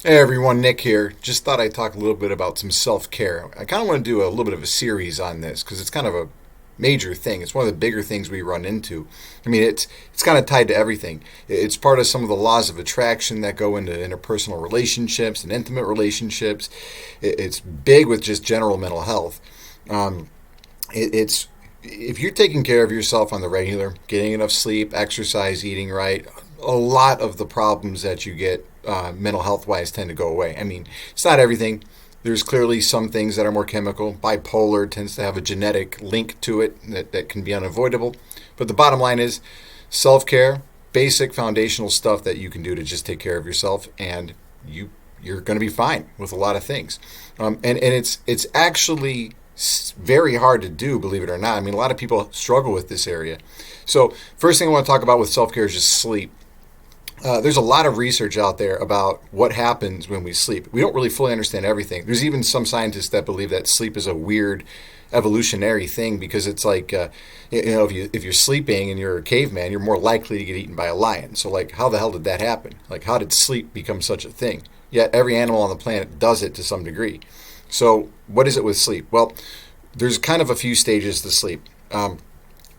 Hey everyone, Nick here. Just thought I'd talk a little bit about some self care. I kind of want to do a little bit of a series on this because it's kind of a major thing. It's one of the bigger things we run into. I mean, it's kind of tied to everything. It's part of some of the laws of attraction that go into interpersonal relationships and intimate relationships. It's big with just general mental health. Um, it's if you're taking care of yourself on the regular, getting enough sleep, exercise, eating right, a lot of the problems that you get mental health wise tend to go away. I mean, it's not everything. There's clearly some things that are more chemical. Bipolar tends to have a genetic link to it that can be unavoidable. But the bottom line is self care, basic foundational stuff that you can do to just take care of yourself, and you're going to be fine with a lot of things. And it's actually very hard to do, believe it or not. I mean, a lot of people struggle with this area. So, first thing I want to talk about with self care is just sleep. There's a lot of research out there about what happens when we sleep. We don't really fully understand everything. There's even some scientists that believe that sleep is a weird evolutionary thing because it's like, if you're sleeping and you're a caveman, you're more likely to get eaten by a lion. So like, how the hell did that happen? Like, how did sleep become such a thing? Yet every animal on the planet does it to some degree. So what is it with sleep? Well, there's kind of a few stages to sleep.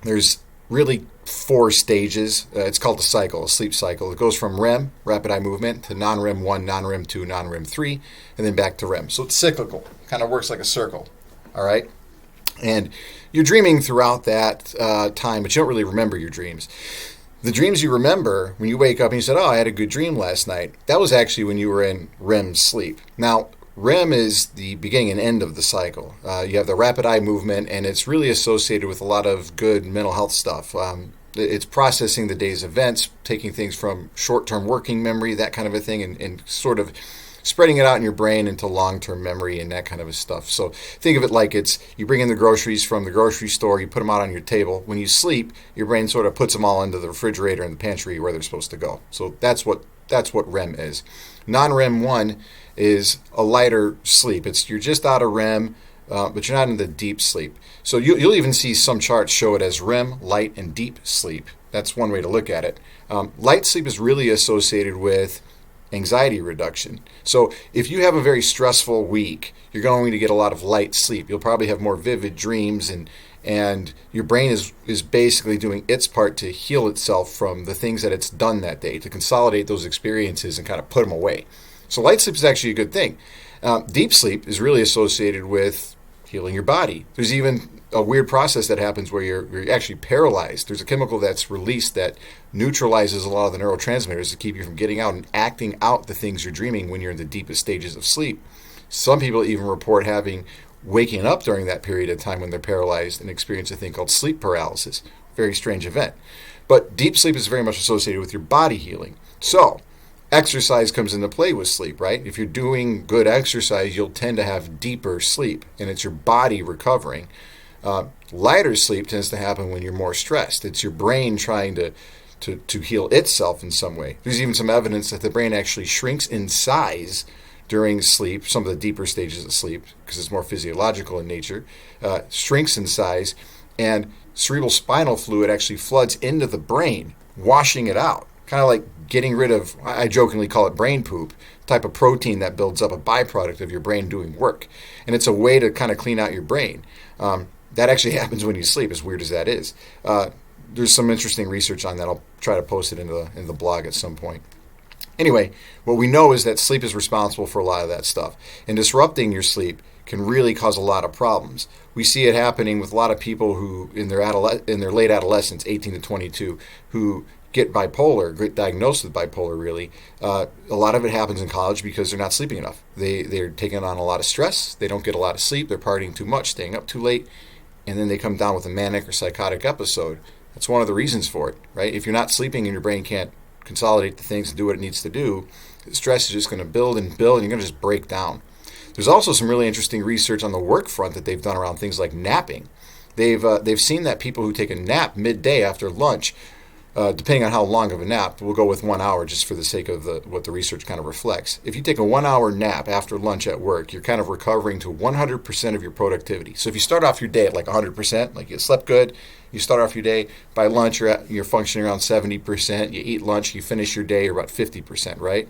There's really four stages. It's called a cycle, a sleep cycle. It goes from REM, rapid eye movement, to non-REM 1, non-REM 2, non-REM 3, and then back to REM. So it's cyclical. Kind of works like a circle. All right? And you're dreaming throughout that time, but you don't really remember your dreams. The dreams you remember when you wake up and you said, "Oh, I had a good dream last night," that was actually when you were in REM sleep. Now, REM is the beginning and end of the cycle. You have the rapid eye movement, and it's really associated with a lot of good mental health stuff. It's processing the day's events, taking things from short-term working memory, that kind of a thing, and sort of spreading it out in your brain into long-term memory and that kind of stuff. So think of it like it's you bring in the groceries from the grocery store, you put them out on your table. When you sleep, your brain sort of puts them all into the refrigerator and the pantry where they're supposed to go. So that's what REM is. Non-REM 1 is a lighter sleep. You're just out of REM, but you're not in the deep sleep. So you'll even see some charts show it as REM, light, and deep sleep. That's one way to look at it. Light sleep is really associated with anxiety reduction. So if you have a very stressful week, you're going to get a lot of light sleep. You'll probably have more vivid dreams, and your brain is basically doing its part to heal itself from the things that it's done that day, to consolidate those experiences and kind of put them away. So light sleep is actually a good thing. Deep sleep is really associated with healing your body. There's even a weird process that happens where you're actually paralyzed. There's a chemical that's released that neutralizes a lot of the neurotransmitters to keep you from getting out and acting out the things you're dreaming when you're in the deepest stages of sleep. Some people even report waking up during that period of time when they're paralyzed and experience a thing called sleep paralysis. Very strange event. But deep sleep is very much associated with your body healing. So exercise comes into play with sleep, right? If you're doing good exercise, you'll tend to have deeper sleep, and it's your body recovering. Lighter sleep tends to happen when you're more stressed. It's your brain trying to heal itself in some way. There's even some evidence that the brain actually shrinks in size during sleep, some of the deeper stages of sleep, because it's more physiological in nature, shrinks in size, and cerebral spinal fluid actually floods into the brain, washing it out. Kind of like getting rid of, I jokingly call it brain poop, type of protein that builds up, a byproduct of your brain doing work. And it's a way to kind of clean out your brain. That actually happens when you sleep, as weird as that is. There's some interesting research on that. I'll try to post it in the blog at some point. Anyway, what we know is that sleep is responsible for a lot of that stuff. And disrupting your sleep can really cause a lot of problems. We see it happening with a lot of people who, in their late adolescence, 18 to 22, who get diagnosed with bipolar really. A lot of it happens in college because they're not sleeping enough. They're taking on a lot of stress. They don't get a lot of sleep. They're partying too much, staying up too late, and then they come down with a manic or psychotic episode. That's one of the reasons for it, right? If you're not sleeping and your brain can't consolidate the things and do what it needs to do, the stress is just going to build and build, and you're going to just break down. There's also some really interesting research on the work front that they've done around things like napping. They've seen that people who take a nap midday after lunch, depending on how long of a nap, we'll go with 1 hour just for the sake of what the research kind of reflects. If you take a 1 hour nap after lunch at work, you're kind of recovering to 100% of your productivity. So if you start off your day at like 100%, like you slept good, you start off your day, by lunch you're functioning around 70%, you eat lunch, you finish your day, you're about 50%, right?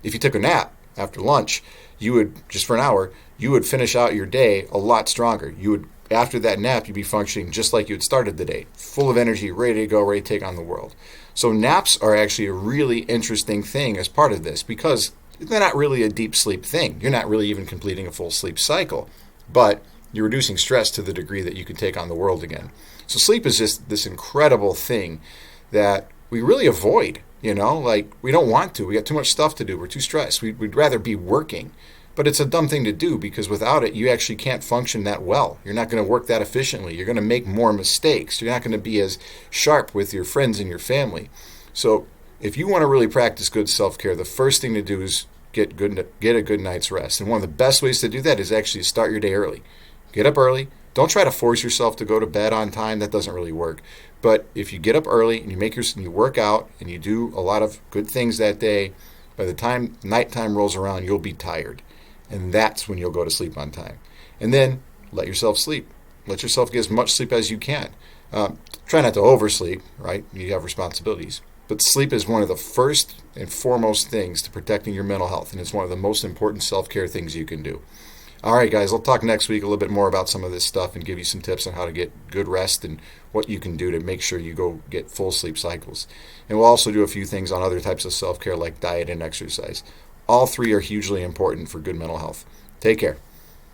If you took a nap, after lunch, you would, just for an hour, you would finish out your day a lot stronger. You would, after that nap, you'd be functioning just like you had started the day, full of energy, ready to go, ready to take on the world. So naps are actually a really interesting thing as part of this because they're not really a deep sleep thing. You're not really even completing a full sleep cycle, but you're reducing stress to the degree that you can take on the world again. So sleep is just this incredible thing that we really avoid, like we don't want to. We got too much stuff to do. We're too stressed. We'd rather be working. But it's a dumb thing to do because without it, you actually can't function that well. You're not going to work that efficiently. You're going to make more mistakes. You're not going to be as sharp with your friends and your family. So if you want to really practice good self-care, the first thing to do is get a good night's rest. And one of the best ways to do that is actually start your day early. Get up early. Don't try to force yourself to go to bed on time. That doesn't really work. But if you get up early and you work out and you do a lot of good things that day, by the time nighttime rolls around, you'll be tired. And that's when you'll go to sleep on time. And then let yourself sleep. Let yourself get as much sleep as you can. Try not to oversleep, right? You have responsibilities. But sleep is one of the first and foremost things to protecting your mental health. And it's one of the most important self-care things you can do. All right, guys, I'll talk next week a little bit more about some of this stuff and give you some tips on how to get good rest and what you can do to make sure you go get full sleep cycles. And we'll also do a few things on other types of self-care like diet and exercise. All three are hugely important for good mental health. Take care.